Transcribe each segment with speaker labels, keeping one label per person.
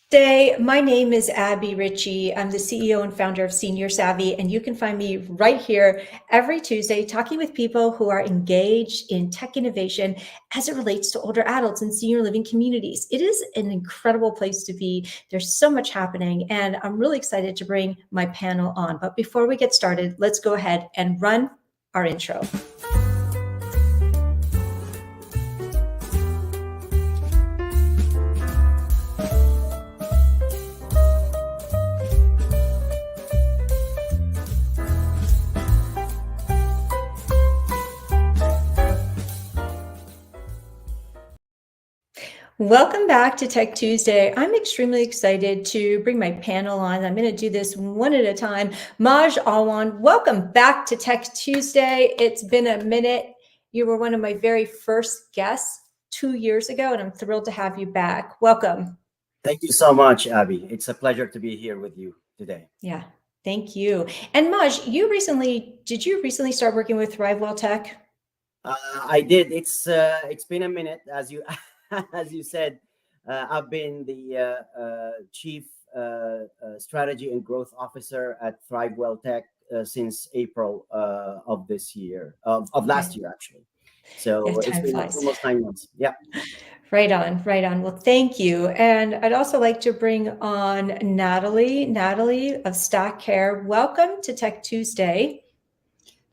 Speaker 1: Day. My name is Abbie Richie. I'm the CEO and founder of Senior Savvy, and you can find me right here every Tuesday talking with people who are engaged in tech innovation as it relates to older adults and senior living communities. It is an incredible place to be. There's so much happening, and I'm really excited to bring my panel on. But before we get started, let's go ahead and run our intro. Welcome back to Tech Tuesday. I'm extremely excited to bring my panel on. I'm going to do this one at a time. Majd Alwan, welcome back to Tech Tuesday. It's been a minute. You were one of my very first guests 2 years ago, and I'm thrilled to have you back. Welcome.
Speaker 2: Thank you so much, Abbie. It's a pleasure to be here with you today.
Speaker 1: Yeah, thank you. And Majd, did you recently start working with ThriveWell Tech?
Speaker 2: I did. It's been a minute, as you as you said. I've been the chief strategy and growth officer at ThriveWell Tech since April of this year, of last year actually. So
Speaker 1: Yeah,
Speaker 2: it's
Speaker 1: time
Speaker 2: been
Speaker 1: flies.
Speaker 2: almost 9 months. Yeah.
Speaker 1: Right on, right on. Well, thank you. And I'd also like to bring on Nathalie of Stack Care. Welcome to Tech Tuesday.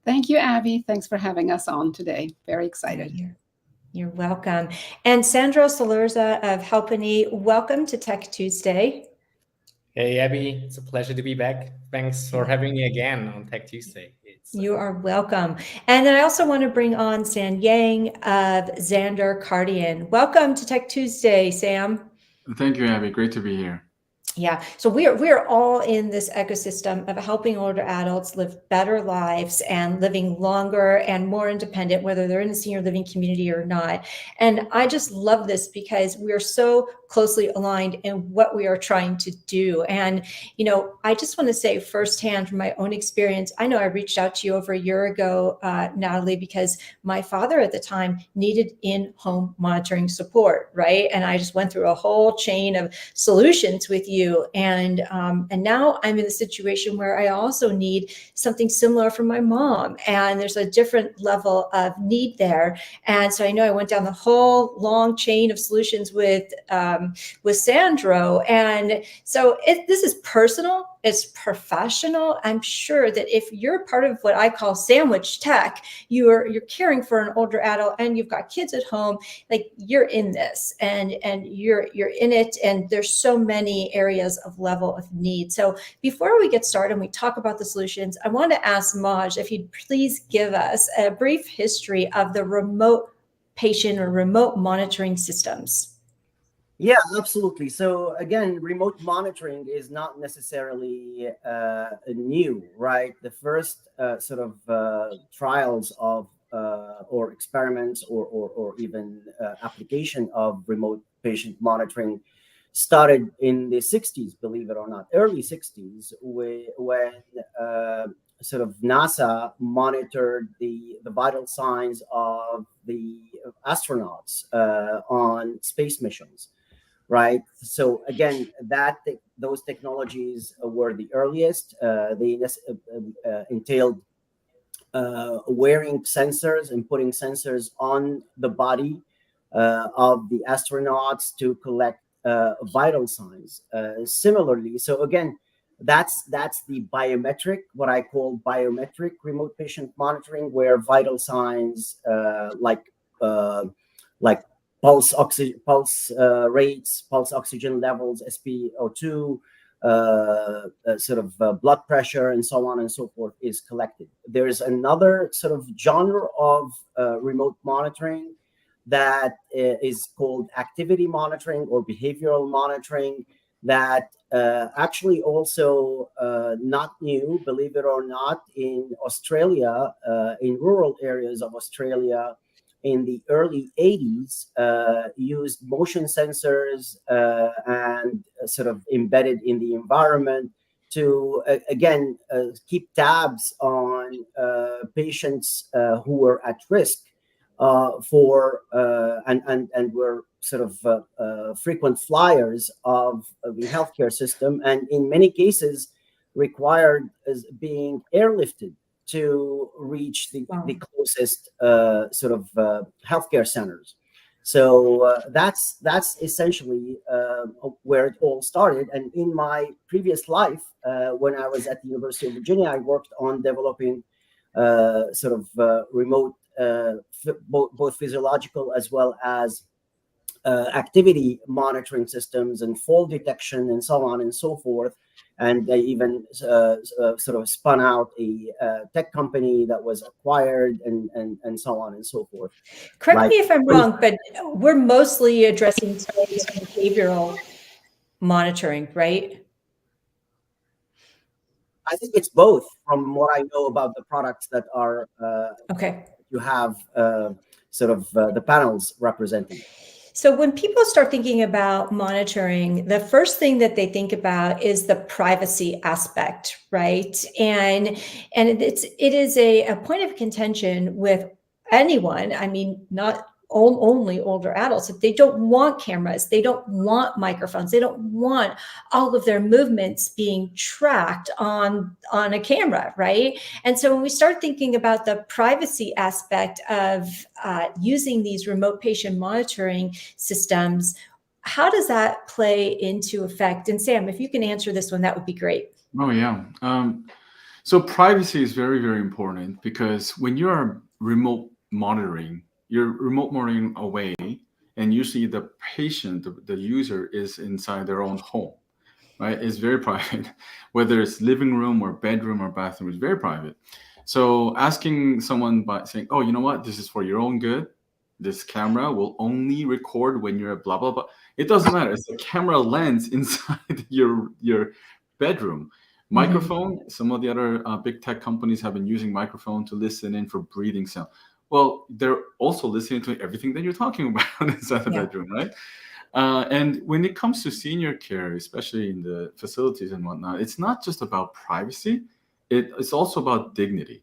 Speaker 3: Thank you, Abbie. Thanks for having us on today. Very excited.
Speaker 1: You're welcome. And Sandro Cilurzo of Helpany, welcome to Tech Tuesday.
Speaker 4: Hey, Abbie, it's a pleasure to be back. Thanks for having me again on Tech Tuesday.
Speaker 1: You are welcome. And then I also want to bring on Sam Yang of Xander Cardian. Welcome to Tech Tuesday, Sam.
Speaker 5: Thank you, Abbie. Great to be here.
Speaker 1: Yeah, so we're all in this ecosystem of helping older adults live better lives and living longer and more independent, whether they're in the senior living community or not. And I just love this because we're so closely aligned in what we are trying to do. And, you know, I just want to say firsthand from my own experience, I know I reached out to you over a year ago, Nathalie, because my father at the time needed in-home monitoring support, right? And I just went through a whole chain of solutions with you. And now I'm in a situation where I also need something similar from my mom, and there's a different level of need there. And so I know I went down the whole long chain of solutions with Sandro. And so this is personal, it's professional. I'm sure that if you're part of what I call sandwich tech, you're caring for an older adult and you've got kids at home, like you're in this and you're in it. And there's so many areas of level of need. So before we get started and we talk about the solutions, I want to ask Majd if you'd please give us a brief history of the remote patient or remote monitoring systems.
Speaker 2: Yeah, absolutely. So again, remote monitoring is not necessarily new, right? The first sort of trials of or experiments or even application of remote patient monitoring started in the 60s, believe it or not, early 60s, when sort of NASA monitored the vital signs of the astronauts on space missions. Right. So again, those technologies were the earliest. They entailed wearing sensors and putting sensors on the body of the astronauts to collect vital signs. Similarly, so again, that's the biometric, what I call biometric remote patient monitoring, where vital signs like pulse rates, pulse oxygen levels, SpO2, sort of blood pressure, and so on and so forth is collected. There's another sort of genre of remote monitoring that is called activity monitoring or behavioral monitoring that actually also not new, believe it or not, in Australia, in rural areas of Australia, in the early 80s, used motion sensors and sort of embedded in the environment to, again, keep tabs on patients who were at risk and we're sort of frequent flyers of the healthcare system, and in many cases required as being airlifted to reach the closest sort of healthcare centers. So that's essentially where it all started. And in my previous life, when I was at the University of Virginia, I worked on developing remote, both physiological as well as activity monitoring systems and fall detection and so on and so forth. And they even sort of spun out a tech company that was acquired and so on and so forth.
Speaker 1: Correct me if I'm wrong, but we're mostly addressing behavioral monitoring, right?
Speaker 2: I think it's both, from what I know about the products that are
Speaker 1: okay.
Speaker 2: You have the panels representing.
Speaker 1: So when people start thinking about monitoring, the first thing that they think about is the privacy aspect, right? And it is a point of contention with anyone. I mean, not only older adults. If they don't want cameras, they don't want microphones, they don't want all of their movements being tracked on a camera, right? And so when we start thinking about the privacy aspect of using these remote patient monitoring systems, how does that play into effect? And Sam, if you can answer this one, that would be great.
Speaker 5: Oh, yeah. So privacy is very, very important, because when you are remote monitoring, you're remote monitoring away, and usually the patient, the user, is inside their own home, right? It's very private, whether it's living room or bedroom or bathroom, it's very private. So asking someone by saying, oh, you know what, this is for your own good, this camera will only record when you're at blah, blah, blah. It doesn't matter. It's a camera lens inside your bedroom. Microphone, some of the other big tech companies have been using microphone to listen in for breathing sound. Well, they're also listening to everything that you're talking about inside the bedroom, right? And when it comes to senior care, especially in the facilities and whatnot, it's not just about privacy. It's also about dignity,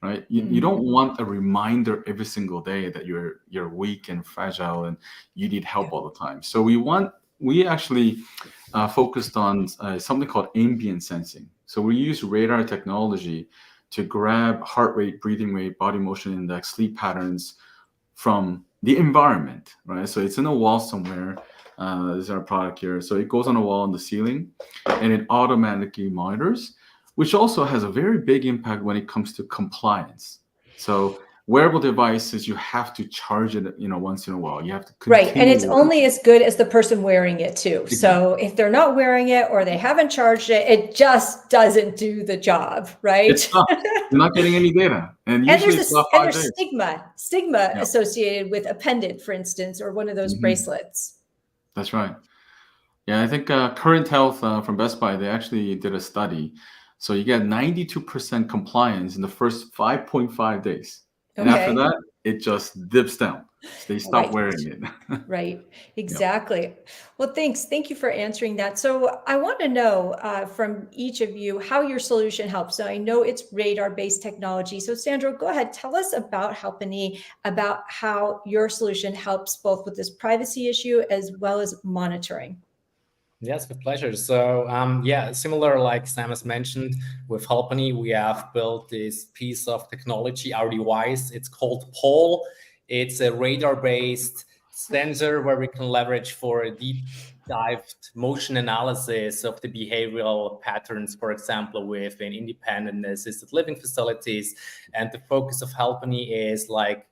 Speaker 5: right? You don't want a reminder every single day that you're weak and fragile and you need help all the time. So we actually focused on something called ambient sensing. So we use radar technology to grab heart rate, breathing rate, body motion index, sleep patterns from the environment, right? So it's in a wall somewhere. This is our product here. So it goes on a wall on the ceiling, and it automatically monitors, which also has a very big impact when it comes to compliance. So wearable devices, you have to charge it, once in a while. You have to
Speaker 1: right, and it's only as good as the person wearing it too. Exactly. So if they're not wearing it or they haven't charged it, it just doesn't do the job, right?
Speaker 5: It's not. You're not getting any data, and usually
Speaker 1: there's stigma associated with a pendant, for instance, or one of those bracelets. That's
Speaker 5: right. Yeah, I think Current Health from Best Buy, they actually did a study. So you get 92% compliance in the first 5.5 days. And after that, it just dips down. They stop wearing it.
Speaker 1: Right. Exactly. Well, thanks. Thank you for answering that. So I want to know from each of you how your solution helps. So I know it's radar-based technology. So Sandro, go ahead. Tell us about Helpany, about how your solution helps both with this privacy issue as well as monitoring.
Speaker 4: Yes, with pleasure. So similar like Sam has mentioned, with Helpany, we have built this piece of technology, our device. It's called Pole. It's a radar-based sensor where we can leverage for a deep dived motion analysis of the behavioral patterns, for example, within independent assisted living facilities. And the focus of Helpany is like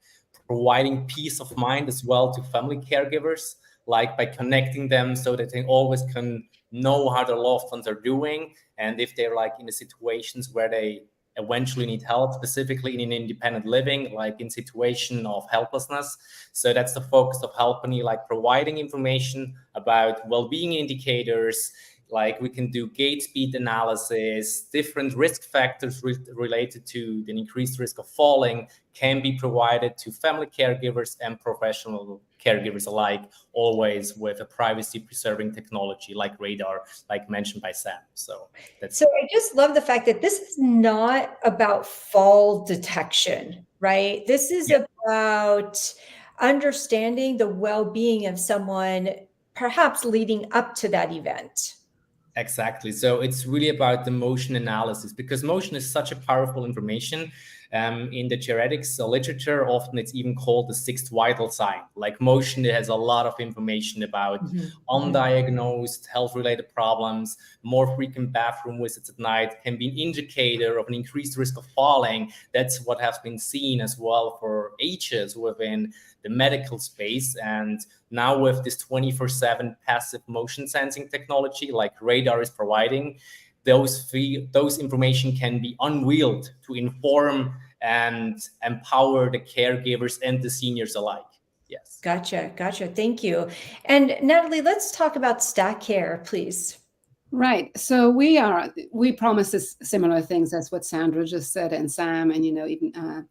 Speaker 4: providing peace of mind as well to family caregivers, like by connecting them so that they always can know how their loved ones are doing. And if they're like in the situations where they eventually need help, specifically in independent living, like in situation of helplessness. So that's the focus of Helpany, like providing information about well-being indicators, like we can do gait speed analysis, different risk factors related to the increased risk of falling can be provided to family caregivers and professional caregivers alike, always with a privacy preserving technology like radar, like mentioned by Sam. So
Speaker 1: I just love the fact that this is not about fall detection, right? This is about understanding the well-being of someone, perhaps leading up to that event.
Speaker 4: Exactly. So it's really about the motion analysis, because motion is such a powerful information. In the geriatrics literature, often it's even called the sixth vital sign. Like motion, it has a lot of information about undiagnosed health-related problems, more frequent bathroom visits at night, can be an indicator of an increased risk of falling. That's what has been seen as well for ages within the medical space. And now with this 24/7 passive motion sensing technology like radar is providing, those information can be unveiled to inform and empower the caregivers and the seniors alike. Yes.
Speaker 1: Gotcha. Thank you. And Nathalie, let's talk about Stack Care, please.
Speaker 3: Right. So we promise similar things as what Sandro just said, and Sam, and even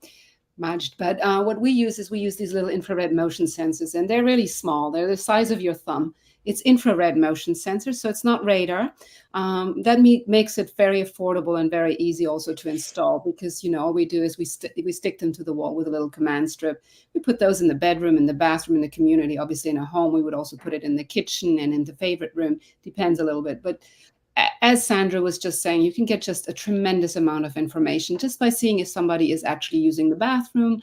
Speaker 3: Majd. But what we use these little infrared motion sensors, and they're really small. They're the size of your thumb. It's infrared motion sensors, so it's not radar. That makes it very affordable and very easy also to install, because all we do is we stick them to the wall with a little command strip. We put those in the bedroom, in the bathroom, in the community. Obviously, in a home, we would also put it in the kitchen and in the favorite room. Depends a little bit, but as Sandra was just saying, you can get just a tremendous amount of information just by seeing if somebody is actually using the bathroom,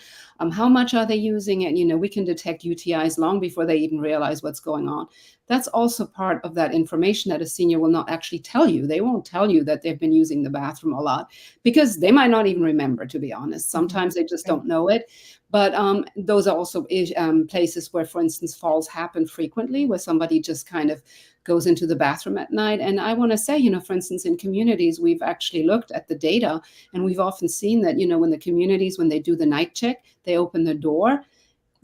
Speaker 3: how much are they using it. We can detect UTIs long before they even realize what's going on. That's also part of that information that a senior will not actually tell you. They won't tell you that they've been using the bathroom a lot, because they might not even remember, to be honest. Sometimes they just don't know it. But those are also places where, for instance, falls happen frequently, where somebody just kind of goes into the bathroom at night. And I want to say, for instance, in communities, we've actually looked at the data, and we've often seen that, when the communities, when they do the night check, they open the door.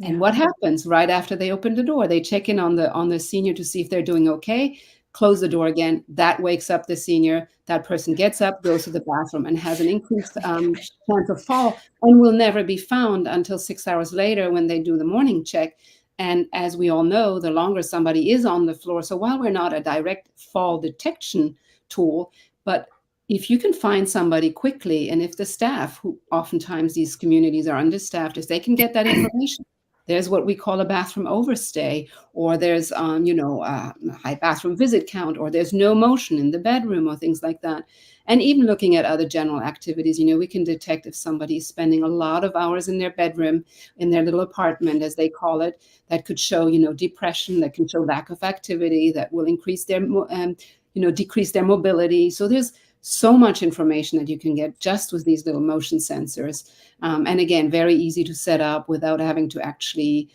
Speaker 3: And what happens right after they open the door? They check in on the senior to see if they're doing okay, close the door again. That wakes up the senior. That person gets up, goes to the bathroom, and has an increased chance of fall, and will never be found until 6 hours later when they do the morning check. And as we all know, the longer somebody is on the floor, so while we're not a direct fall detection tool, but if you can find somebody quickly, and if the staff, who oftentimes these communities are understaffed, if they can get that information, there's what we call a bathroom overstay, or there's, high bathroom visit count, or there's no motion in the bedroom, or things like that. And even looking at other general activities, we can detect if somebody is spending a lot of hours in their bedroom, in their little apartment, as they call it. That could show, depression, that can show lack of activity, that will increase their, decrease their mobility. So there's so much information that you can get just with these little motion sensors. And again, very easy to set up without having to actually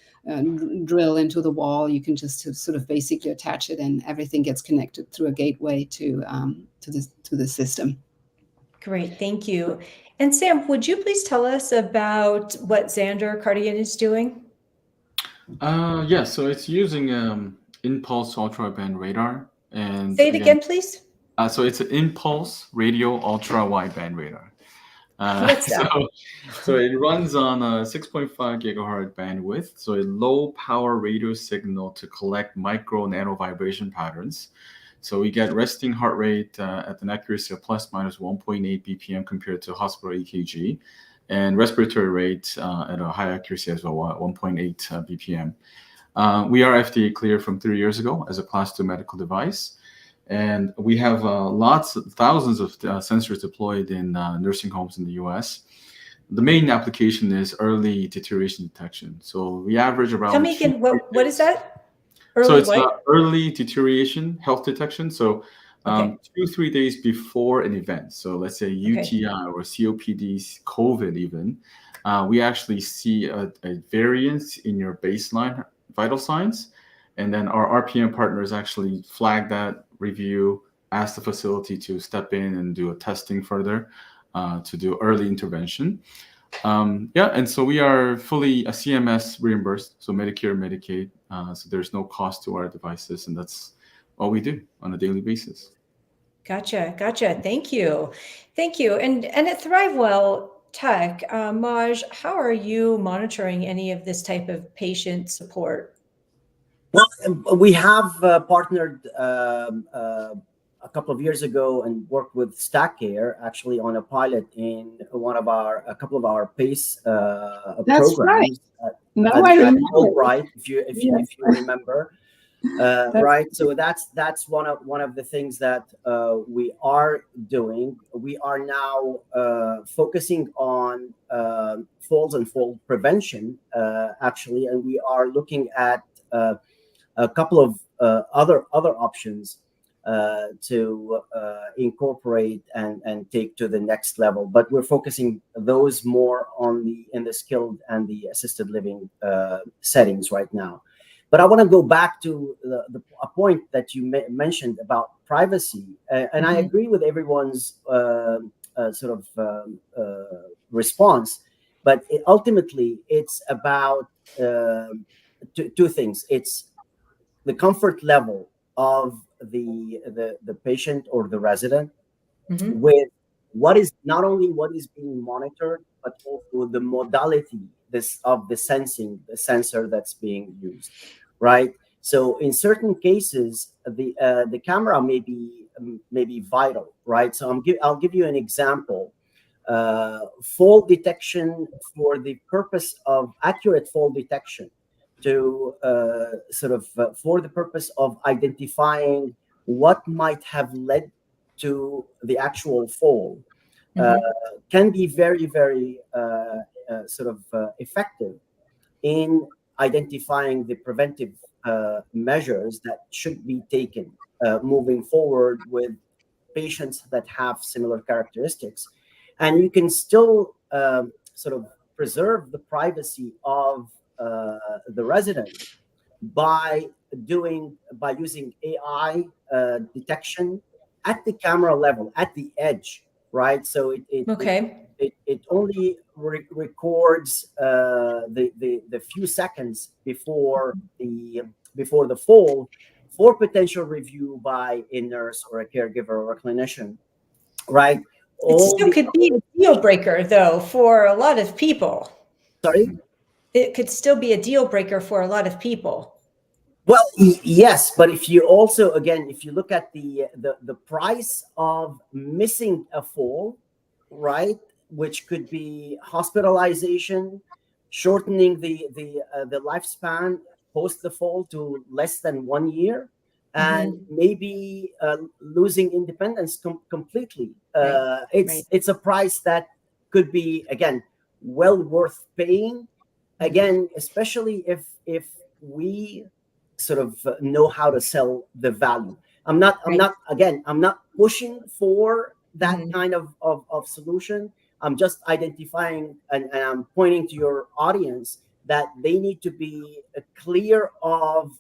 Speaker 3: drill into the wall. You can just sort of basically attach it, and everything gets connected through a gateway to the system.
Speaker 1: Great, thank you. And Sam, would you please tell us about what Xander Cardigan is doing?
Speaker 5: Yeah, so it's using impulse ultra-wideband radar. And
Speaker 1: say it again, please.
Speaker 5: So it's an impulse radio ultra-wideband radar.
Speaker 1: What's that?
Speaker 5: So it runs on a 6.5 gigahertz bandwidth. So a low power radio signal to collect micro nano vibration patterns. So we get resting heart rate at an accuracy of plus minus 1.8 BPM compared to hospital EKG, and respiratory rate at a high accuracy as well, 1.8 BPM. We are FDA cleared from 3 years ago as a class 2 medical device. And we have thousands of sensors deployed in nursing homes in the US. The main application is early deterioration detection. So we average around—
Speaker 1: Tell me again, what is that?
Speaker 5: Early deterioration health detection. So 2-3 days before an event. So let's say UTI or COPD, COVID even, we actually see a variance in your baseline vital signs. And then our RPM partners actually flag that, review, ask the facility to step in and do a testing further to do early intervention. And so we are fully CMS reimbursed, so Medicare, Medicaid. So there's no cost to our devices, and that's all we do on a daily basis.
Speaker 1: Gotcha. Thank you. And at ThriveWell Tech, Majd, how are you monitoring any of this type of patient support?
Speaker 2: Well, we have partnered a couple of years ago and worked with Stack Care actually on a pilot in a couple of our PACE
Speaker 3: That's
Speaker 2: programs.
Speaker 3: right. No,
Speaker 2: at
Speaker 3: I remember.
Speaker 2: Albright, if you remember. Right, so that's one of the things that we are doing. We are now focusing on falls and fall prevention, actually, and we are looking at a couple of other options to incorporate and take to the next level. But we're focusing those more on in the skilled and the assisted living settings right now. But I want to go back to a point that you mentioned about privacy, and I agree with everyone's response. But ultimately, it's about two things. It's the comfort level of the patient or the resident with what is not only what is being monitored, but also the modality of the sensor that's being used. Right. So in certain cases, the camera may be vital. Right. So I'll give you an example. Fall detection for the purpose of accurate fall detection, to for the purpose of identifying what might have led to the actual fall, can be very, very effective in identifying the preventive measures that should be taken moving forward with patients that have similar characteristics. And you can still preserve the privacy of the resident by using AI detection at the camera level, at the edge, right? So it only records the few seconds before the fall for potential review by a nurse or a caregiver or a clinician, right?
Speaker 1: It still could be a deal breaker, though, for a lot of people.
Speaker 2: Sorry?
Speaker 1: It could still be a deal breaker for a lot of people.
Speaker 2: Well, yes, but if you look at the price of missing a fall, right, which could be hospitalization, shortening the lifespan post the fall to less than 1 year, and maybe losing independence completely. It's a price that could be, again, well worth paying. Again, especially if we know how to sell the value. I'm not pushing for that kind of solution. I'm just identifying and I'm pointing to your audience that they need to be clear of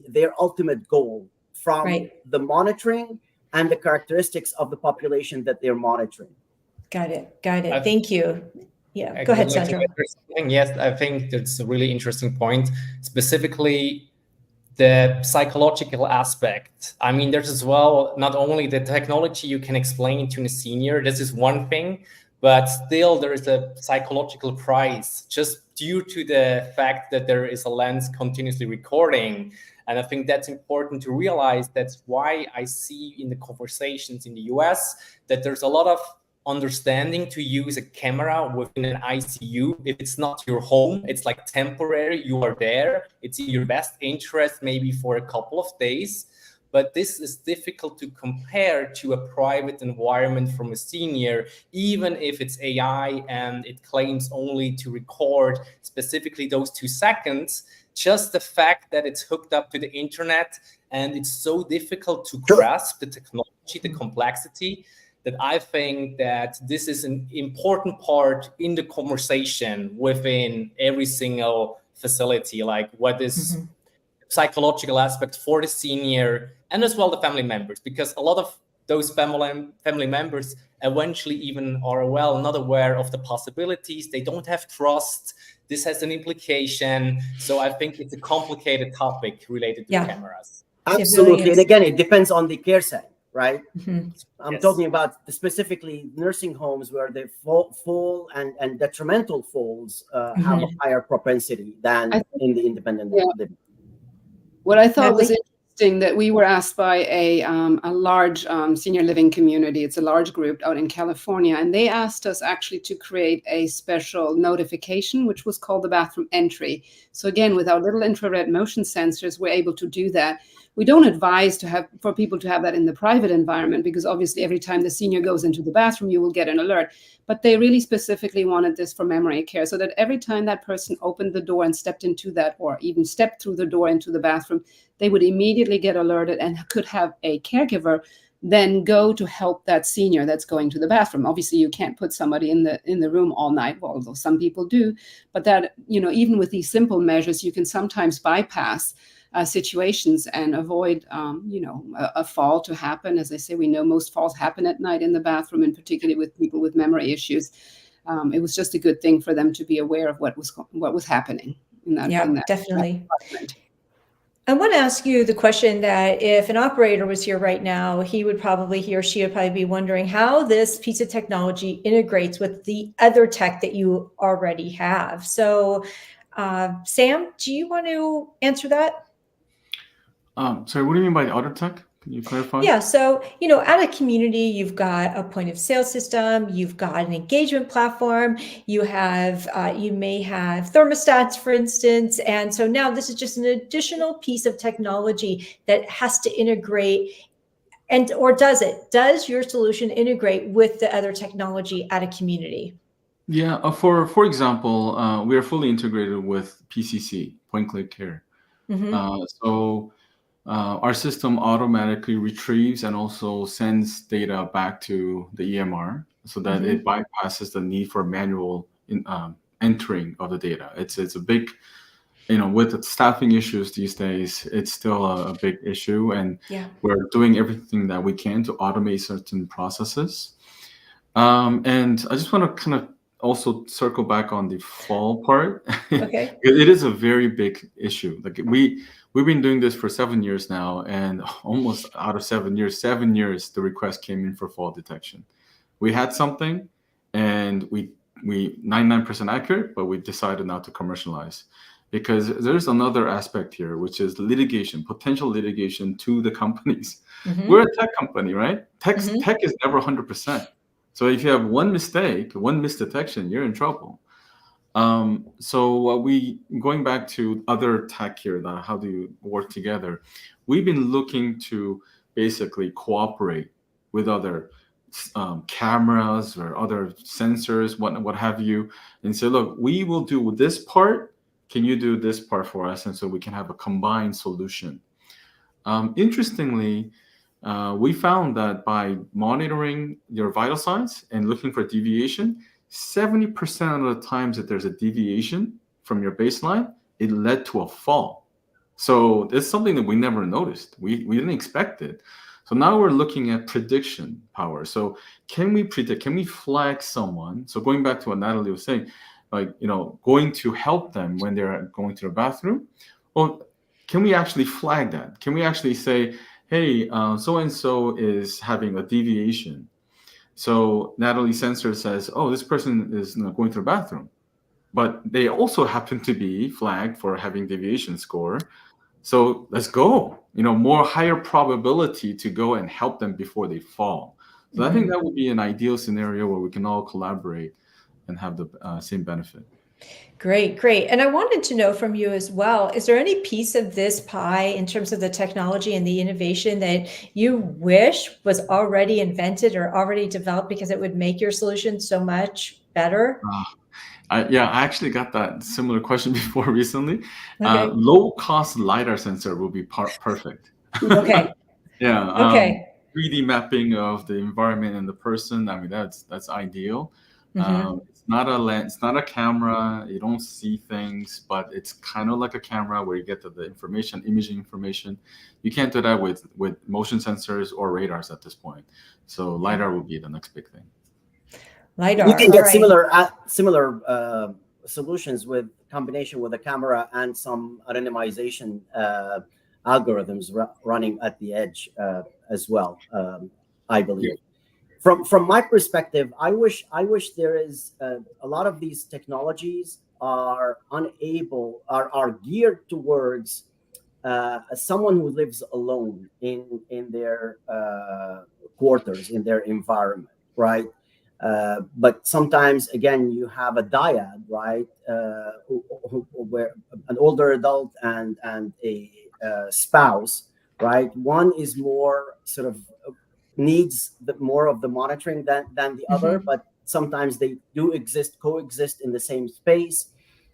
Speaker 2: their ultimate goal from the monitoring and the characteristics of the population that they're monitoring.
Speaker 1: Got it. Thank you. Yeah, go ahead, Sandro.
Speaker 4: Yes, I think that's a really interesting point, specifically the psychological aspect. I mean, there's as well, not only the technology you can explain to a senior, this is one thing, but still there is a psychological price just due to the fact that there is a lens continuously recording. And I think that's important to realize. That's why I see in the conversations in the US that there's a lot of understanding to use a camera within an ICU. If it's not your home, it's like temporary, you are there. It's in your best interest, maybe for a couple of days. But this is difficult to compare to a private environment from a senior, even if it's AI and it claims only to record specifically those 2 seconds. Just the fact that it's hooked up to the internet and it's so difficult to grasp the technology, the complexity, that I think that this is an important part in the conversation within every single facility, like what is psychological aspect for the senior and as well the family members, because a lot of those family members eventually even are not aware of the possibilities. They don't have trust. This has an implication. So I think it's a complicated topic related to cameras.
Speaker 2: Absolutely. And again, it depends on the care setting, right? I'm talking about specifically nursing homes where the fall and detrimental falls have a higher propensity than in the independent living.
Speaker 3: What I thought was interesting interesting that we were asked by a large senior living community. It's a large group out in California, and they asked us actually to create a special notification, which was called the bathroom entry. So again, with our little infrared motion sensors, we're able to do that. We don't advise for people to have that in the private environment, because obviously every time the senior goes into the bathroom, you will get an alert. But they really specifically wanted this for memory care, so that every time that person opened the door and stepped into that, or even stepped through the door into the bathroom, they would immediately get alerted and could have a caregiver then go to help that senior that's going to the bathroom. Obviously, you can't put somebody in the room all night, well, although some people do. But that, even with these simple measures, you can sometimes bypass situations and avoid, a fall to happen. As I say, we know most falls happen at night in the bathroom, and particularly with people with memory issues. It was just a good thing for them to be aware of what was happening in that.
Speaker 1: Yeah, definitely. I want to ask you the question that if an operator was here right now, he or she would probably be wondering how this piece of technology integrates with the other tech that you already have. So, Sam, do you want to answer that?
Speaker 5: Sorry, what do you mean by the other tech? Can you clarify?
Speaker 1: Yeah, so, at a community, you've got a point of sale system, you've got an engagement platform, you may have thermostats, for instance. And so now this is just an additional piece of technology that has to integrate, does your solution integrate with the other technology at a community?
Speaker 5: Yeah, for example, we are fully integrated with PCC, Point Click Care. So our system automatically retrieves and also sends data back to the EMR, so that it bypasses the need for manual entering of the data. It's a big, with the staffing issues these days, it's still a big issue, and we're doing everything that we can to automate certain processes. And I just want to kind of also circle back on the fall part.
Speaker 1: Okay.
Speaker 5: It is a very big issue. Like we've been doing this for 7 years now, and almost out of 7 years, the request came in for fall detection. We had something, and we 99% accurate, but we decided not to commercialize, because there's another aspect here, which is potential litigation to the companies. We're a tech company, right? Tech is never 100%. So if you have one mistake, one misdetection, you're in trouble. So going back to other tech here, how do you work together? We've been looking to basically cooperate with other cameras or other sensors, what have you, and say, look, we will do this part. Can you do this part for us? And so we can have a combined solution. Interestingly, we found that by monitoring your vital signs and looking for deviation, 70% of the times that there's a deviation from your baseline, it led to a fall. So it's something that we never noticed. We didn't expect it. So now we're looking at prediction power. So can we predict? Can we flag someone? So going back to what Nathalie was saying, going to help them when they're going to the bathroom. Well, can we actually flag that? Can we actually say, hey, so-and-so is having a deviation. So Nathalie's sensor says, oh, this person is going to the bathroom. But they also happen to be flagged for having deviation score. So let's go, more higher probability to go and help them before they fall. So I think that would be an ideal scenario where we can all collaborate and have the same benefit.
Speaker 1: Great. And I wanted to know from you as well, is there any piece of this pie in terms of the technology and the innovation that you wish was already invented or already developed because it would make your solution so much better?
Speaker 5: I actually got that similar question before recently.
Speaker 1: Okay.
Speaker 5: Low-cost LiDAR sensor will be perfect.
Speaker 1: Okay.
Speaker 5: Yeah.
Speaker 1: Okay.
Speaker 5: 3D mapping of the environment and the person. I mean, that's ideal. It's not a lens, it's not a camera. You don't see things, but it's kind of like a camera where you get the information, imaging information. You can't do that with motion sensors or radars at this point. So LiDAR will be the next big thing.
Speaker 1: LiDAR.
Speaker 2: You can get similar solutions with combination with a camera and some anonymization algorithms running at the edge as well. I believe. Yeah. From my perspective, I wish there is a lot of these technologies are geared towards someone who lives alone in their quarters, in their environment, right? But sometimes, again, you have a dyad, right? Where an older adult and a spouse, right? One is more sort of needs more of the monitoring than the other, but sometimes they do coexist in the same space.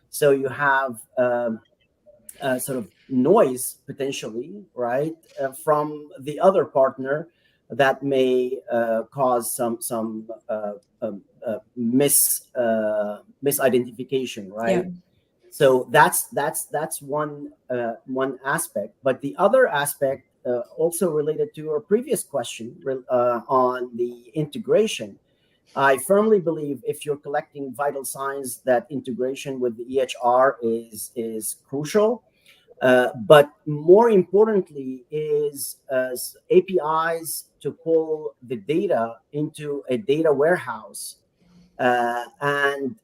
Speaker 2: So you have sort of noise potentially, right, from the other partner that may cause some misidentification, right?
Speaker 1: Yeah.
Speaker 2: So that's one aspect. But the other aspect, also related to your previous question on the integration, I firmly believe if you're collecting vital signs, that integration with the EHR is crucial. But more importantly is APIs to pull the data into a data warehouse and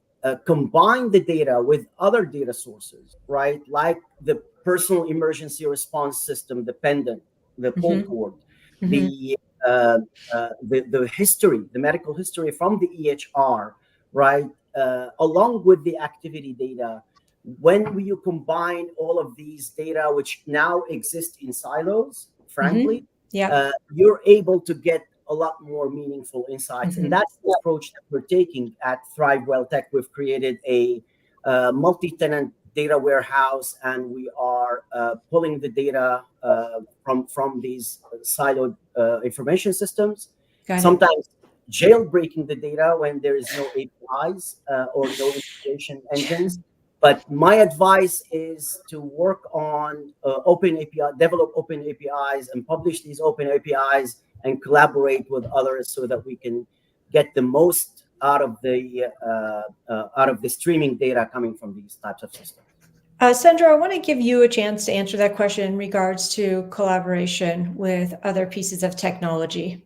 Speaker 2: combine the data with other data sources, right? Like the personal emergency response system, dependent, the pull cord, the history, the medical history from the EHR, right? Along with the activity data. When you combine all of these data, which now exist in silos, frankly, you're able to get a lot more meaningful insights. And that's the approach that we're taking at Thrive Well Tech. We've created a multi-tenant data warehouse, and we are pulling the data from these siloed information systems. Sometimes jailbreaking the data when there is no APIs or no integration engines. But my advice is to work on open API, develop open APIs, and publish these open APIs, and collaborate with others so that we can get the most out of the streaming data coming from these types of systems.
Speaker 1: Sandro, I want to give you a chance to answer that question in regards to collaboration with other pieces of technology.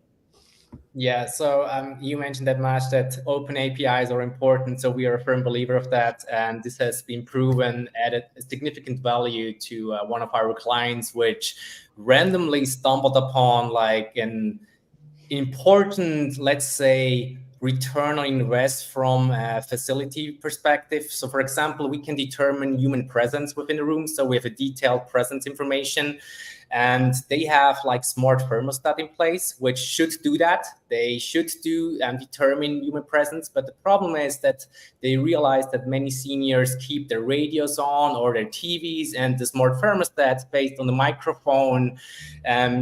Speaker 4: Yeah, so you mentioned that, Majd, that open APIs are important. So we are a firm believer of that. And this has been proven, added a significant value to one of our clients, which randomly stumbled upon like an important, let's say, return on invest from a facility perspective. So for example, we can determine human presence within the room. So we have a detailed presence information, and they have like smart thermostat in place, which should do that. They should do and determine human presence. But the problem is that they realize that many seniors keep their radios on or their TVs, and the smart thermostat based on the microphone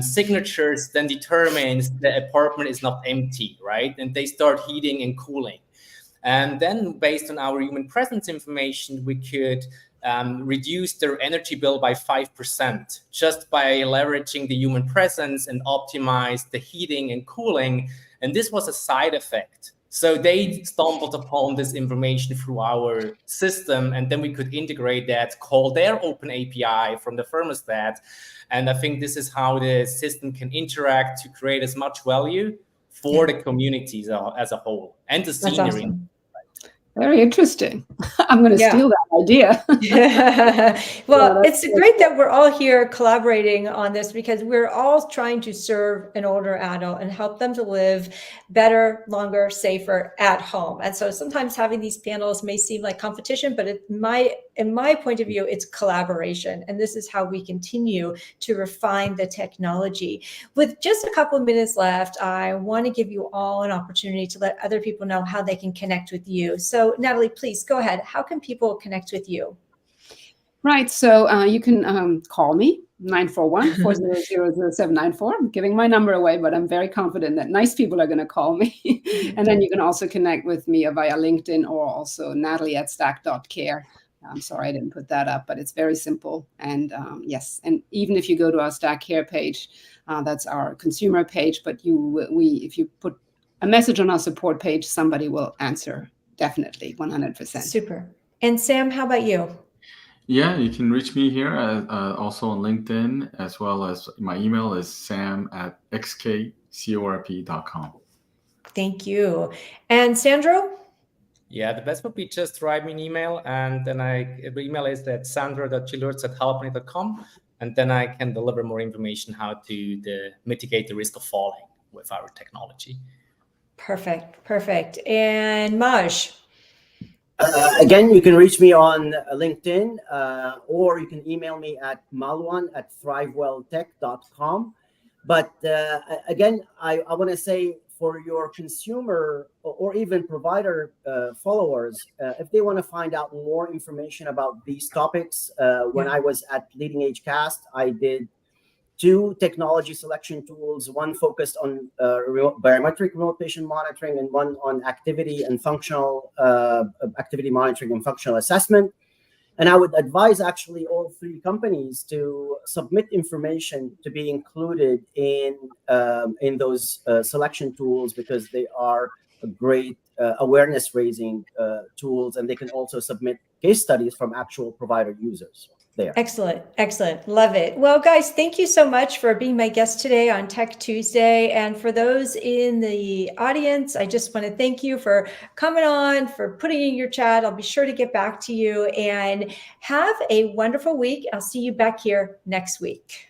Speaker 4: signatures then determines the apartment is not empty, right? And they start heating and cooling. And then based on our human presence information, we could reduce their energy bill by 5% just by leveraging the human presence and optimize the heating and cooling. And this was a side effect. So they stumbled upon this information through our system, and then we could integrate that, call their open API from the thermostat. And I think this is how the system can interact to create as much value for the communities as a whole and the senior.
Speaker 1: That's awesome.
Speaker 3: Very interesting. I'm going to steal that idea.
Speaker 1: Well, it's great that we're all here collaborating on this, because we're all trying to serve an older adult and help them to live better, longer, safer at home. And so sometimes having these panels may seem like competition, but in my point of view, it's collaboration. And this is how we continue to refine the technology. With just a couple of minutes left, I want to give you all an opportunity to let other people know how they can connect with you. So Nathalie, please go ahead. How can people connect with you?
Speaker 3: Right. So you can call me, 941-400-0794. I'm giving my number away, but I'm very confident that nice people are going to call me. And then you can also connect with me via LinkedIn, or also Nathalie@stack.care. I'm sorry I didn't put that up, but it's very simple. And yes, and even if you go to our Stack Care page, that's our consumer page. But if you put a message on our support page, somebody will answer. Definitely, 100%.
Speaker 1: Super. And Sam, how about you?
Speaker 5: Yeah, you can reach me here also on LinkedIn, as well as my email is sam@xkcorp.com.
Speaker 1: Thank you. And Sandro?
Speaker 4: Yeah, the best would be just write me an email, and then the email is at sandro.cilurzo@halpany.com. and then I can deliver more information how to mitigate the risk of falling with our technology.
Speaker 1: Perfect, perfect. And Majd?
Speaker 2: Again, you can reach me on LinkedIn, or you can email me at malwan@thrivewelltech.com. But again, I want to say, for your consumer or even provider followers, if they want to find out more information about these topics, when I was at Leading Edge Cast, I did 2 technology selection tools, one focused on biometric remote patient monitoring and one on activity and functional activity monitoring and functional assessment. And I would advise actually all 3 companies to submit information to be included in those selection tools, because they are a great awareness raising tools, and they can also submit case studies from actual provider users there.
Speaker 1: Excellent, excellent. Love it. Well, guys, thank you so much for being my guest today on Tech Tuesday. And for those in the audience, I just want to thank you for coming on, for putting in your chat. I'll be sure to get back to you, and have a wonderful week. I'll see you back here next week.